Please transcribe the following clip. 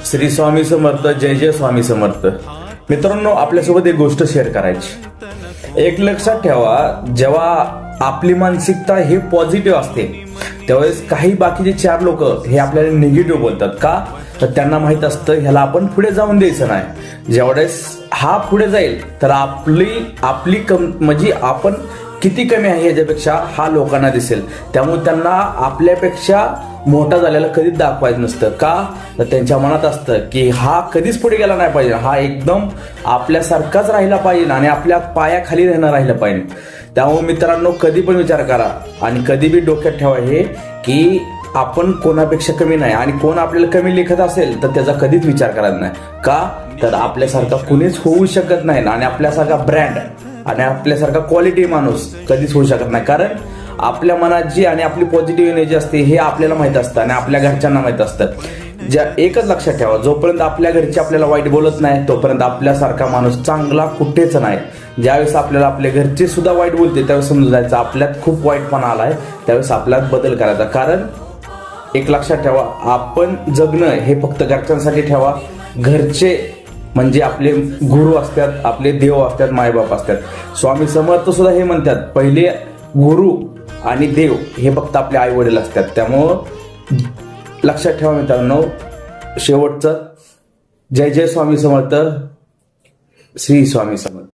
श्री स्वामी समर्थ. जय जय स्वामी समर्थ. मित्रांनो, आपल्यासोबत एक गोष्ट शेअर करायची. एक लक्षात ठेवा, जेव्हा आपली मानसिकता हे पॉझिटिव्ह असते त्यावेळेस काही बाकीचे चार लोक हे आपल्याला निगेटिव्ह बोलतात. का? तर त्यांना माहित असतं ह्याला आपण पुढे जाऊन द्यायचं नाही. ज्यावेळेस हा पुढे जाईल तर आपली म्हणजे आपण किती कमी आहे याच्यापेक्षा हा लोकांना दिसेल. त्यामुळे त्यांना आपल्यापेक्षा मोठा झालेला कधीच दाखवायचं नसतं. का? तर त्यांच्या मनात असतं की हा कधीच पुढे गेला नाही पाहिजे, हा एकदम आपल्यासारखाच राहिला पाहिजे आणि आपल्या पायाखाली राहिलं पाहिजे. त्यामुळे मित्रांनो, कधी पण विचार करा आणि कधी बी डोक्यात ठेवा हे की आपण कोणापेक्षा कमी नाही आणि कोण आपल्याला कमी लेखत असेल तर त्याचा कधीच विचार करायचा नाही. का? तर आपल्यासारखा कुणीच होऊ शकत नाही आणि आपल्यासारखा ब्रँड आणि आपल्यासारखा क्वालिटी माणूस कधीच होऊ शकत नाही. कारण आपल्या मनात जी आणि आपली पॉझिटिव्ह एनर्जी असते हे आपल्याला माहित असतं आणि आपल्या घरच्यांना माहित असतं. एकच लक्षात ठेवा, जोपर्यंत आपल्या घरचे आपल्याला वाईट बोलत नाही तोपर्यंत आपल्यासारखा माणूस चांगला कुठेच नाही. ज्यावेळेस आपल्याला आपल्या घरचे सुद्धा वाईट बोलते त्यावेळेस समजून जायचं आपल्यात खूप वाईटपणा आलाय, त्यावेळेस आपल्यात बदल करायचा. कारण एक लक्षात ठेवा, आपण जगणं हे फक्त घरच्यांसाठी ठेवा. घरचे म्हणजे आपले गुरु असतात, आपले देव असतात, मायबाप असतात. स्वामी समर्थ सुद्धा हे म्हणतात, पहिले गुरु आणि देव हे फक्त आपले आई वडील असतात. त्यामुळं लक्षात ठेवा मित्रांनो, शेवटचं जय जय स्वामी समर्थ. श्री स्वामी समर्थ.